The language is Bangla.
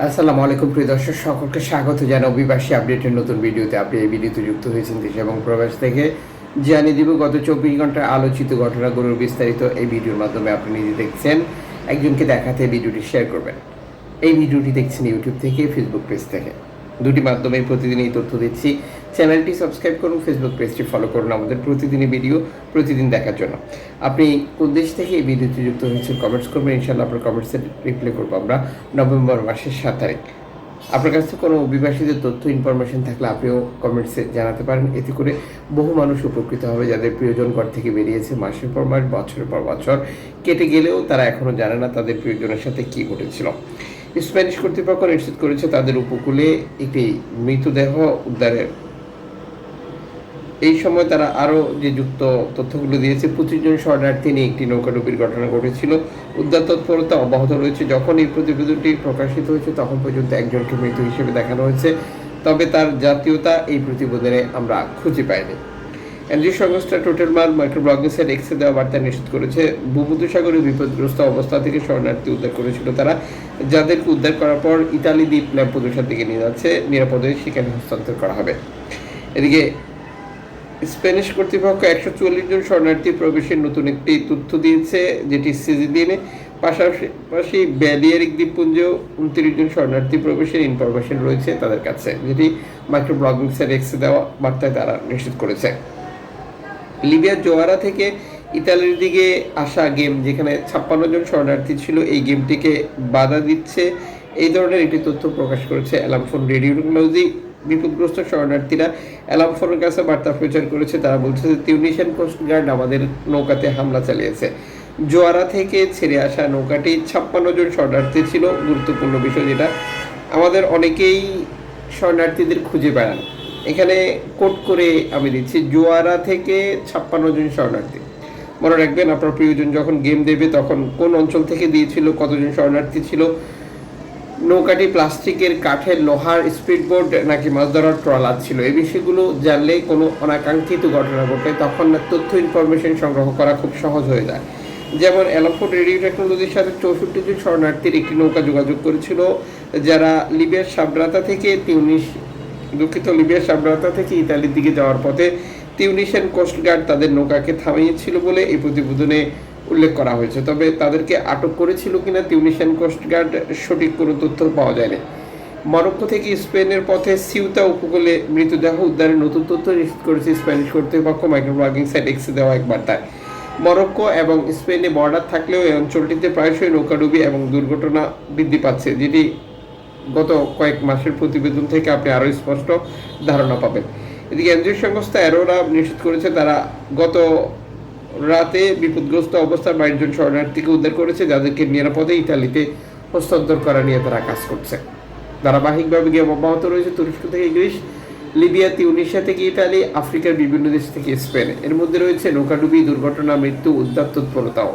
আসসালামু আলাইকুম প্রিয় দর্শক, সকলকে স্বাগত জানাই অভিবাসী আপডেটের নতুন ভিডিওতে। আপনি এই ভিডিওতে যুক্ত হয়েছেন দেশ এবং প্রবাস থেকে। জানিয়ে দিব গত 24 ঘন্টার আলোচিত ঘটনাগুলোর বিস্তারিত এই ভিডিওর মাধ্যমে আপনি নিজে দেখছেন। একজনকে দেখাতে ভিডিওটি শেয়ার করবেন। এই ভিডিওটি দেখছেন ইউটিউব থেকে, ফেসবুক পেজ থেকে, দুটি মাধ্যমে প্রতিদিন এই তথ্য দিচ্ছি। চ্যানেলটি সাবস্ক্রাইব করুন, ফেসবুক পেজটি ফলো করুন আমাদের প্রতিদিনই ভিডিও প্রতিদিন দেখার জন্য। আপনি কোন দেশ থেকে এই ভিডিওতে যুক্ত হয়েছেন কমেন্টস করবেন, ইনশাআল্লাহ আপনার কমেন্টসে রিপ্লাই করবো আমরা নভেম্বর মাসের 7 তারিখ। আপনার কাছে কোনো অভিবাসীদের তথ্য ইনফরমেশন থাকলে আপনিও কমেন্টসে জানাতে পারেন। এতে করে বহু মানুষ উপকৃত হবে যাদের প্রিয়জন ঘর থেকে বেরিয়েছে মাসের পর মাস, বছরের পর বছর কেটে গেলেও তারা এখনও জানে না তাদের প্রিয়জনের সাথে কী ঘটেছিল। স্প্যানিশ কর্তৃপক্ষ নিশ্চিত করেছে তাদের উপকূলে একটি মৃতদেহ উদ্ধারের। এই সময় তারা আরও যে যুক্ত তথ্যগুলো দিয়েছে, 25 জন শরণার্থী নিয়ে একটি নৌকাডুবির ঘটনা ঘটেছিল। উদ্ধার তৎপরতা অব্যাহত রয়েছে। যখন এই প্রতিবেদনটি প্রকাশিত হয়েছে তখন পর্যন্ত একজনকে মৃত হিসেবে দেখানো হয়েছে, তবে তার জাতীয়তা এই প্রতিবেদনে আমরা খুঁজে পাইনি। এনজিও সংস্থা টোটাল মাল মাইক্রোব্লগিং সাইট এক্সে দেওয়া বার্তায় নিশ্চিত করেছে ভূমধ্যসাগরে বিপদগ্রস্ত অবস্থা থেকে শরণার্থী উদ্ধার করেছিল তারা, যাদেরকে উদ্ধার করার পর ইতালি দ্বীপ ল্যাম্পেদুসার দিকে নিয়ে যাচ্ছে, নিরাপদে সেখানে হস্তান্তর করা হবে। এদিকে স্প্যানিশ কর্তৃপক্ষ 144 জন শরণার্থী প্রবেশের নতুন একটি তথ্য দিয়েছে, যেটি সিজিডিএনে। পাশাপাশি ব্যালিয়ারিক দ্বীপপুঞ্জেও 29 জন শরণার্থী প্রবেশের ইনফরমেশন রয়েছে তাদের কাছে, যেটি মাইক্রোব্লগিং সাইট এক্সে দেওয়া বার্তায় তারা নিশ্চিত করেছে। লিবিয়ার জোয়ারা থেকে ইতালির দিকে আসা গেম, যেখানে 56 জন শরণার্থী ছিল, এই গেমটিকে বাধা দিচ্ছে, এই ধরনের একটি তথ্য প্রকাশ করেছে অ্যালার্ম ফোন রেডিও টেকনোলজি। বিপদগ্রস্ত শরণার্থীরা অ্যালার্ম ফোনের কাছে বার্তা প্রচার করেছে। তারা বলছে যে তিউনিশিয়ান কোস্টগার্ড আমাদের নৌকাতে হামলা চালিয়েছে। জোয়ারা থেকে ছেড়ে আসা নৌকাটি 56 জন শরণার্থী ছিল। গুরুত্বপূর্ণ বিষয় যেটা, আমাদের অনেকেই শরণার্থীদের খুঁজে বেড়ান। এখানে কোট করে আমি দিচ্ছি, জোয়ারা থেকে 56 জন শরণার্থী। মনে রাখবেন, আপনার প্রিয়জন যখন গেম দেবে তখন কোন অঞ্চল থেকে দিয়েছিল, কতজন শরণার্থী ছিল, নৌকাটি প্লাস্টিকের, কাঠের, লোহার, স্পিডবোট নাকি মাছ ধরার ট্রলার ছিল, এই বিষয়গুলো জানলে কোনো অনাকাঙ্ক্ষিত ঘটনা ঘটে তখন তথ্য ইনফরমেশন সংগ্রহ করা খুব সহজ হয়ে যায়। যেমন অ্যালার্ম রেডিও টেকনোলজির সাথে 64 জন শরণার্থীর একটি নৌকা যোগাযোগ করেছিল, যারা লিবিয়ার সাবরাতা থেকে লিবিয়ার সাবরাতা থেকে ইতালির দিকে যাওয়ার পথে তিউনিশিয়ান কোস্টগার্ড তাদের নৌকাকে থামিয়েছিল বলে এই প্রতিবেদনে উল্লেখ করা হয়েছে। তবে তাদেরকে আটক করেছিল কিনা তিউনিশিয়ান কোস্টগার্ড সঠিক কোনো তথ্য পাওয়া যায়নি। মরক্কো থেকে স্পেনের পথে সিউতা উপকূলে মৃতদেহ উদ্ধারের নতুন তথ্য নিশ্চিত করেছে স্প্যানিশ কর্তৃপক্ষ মাইক্রোব্লগিং সাইট এক্সে দেওয়া এক বার্তায়। মরক্কো এবং স্পেনে বর্ডার থাকলেও এই অঞ্চলটিতে প্রায়শই নৌকাডুবি এবং দুর্ঘটনা বৃদ্ধি পাচ্ছে, যেটি গত কয়েক মাসের প্রতিবেদন থেকে আপনি আরও স্পষ্ট ধারণা পাবেন। এদিকে এনজিও সংস্থা অ্যারোরা নিশ্চিত করেছে তারা গত রাতে বিপদগ্রস্ত অবস্থায় 22 জন শরণার্থীকে উদ্ধার করেছে, যাদেরকে নিরাপদে ইতালিতে হস্তান্তর করা নিয়ে তারা কাজ করছে। ধারাবাহিকভাবে গিয়ে অব্যাহত রয়েছে তুরস্ক থেকে গ্রিস, লিবিয়া, তিউনিশিয়া থেকে ইতালি, আফ্রিকার বিভিন্ন দেশ থেকে স্পেন। এর মধ্যে রয়েছে নৌকাডুবি, দুর্ঘটনা, মৃত্যু, উদ্ধার তৎপরতাও।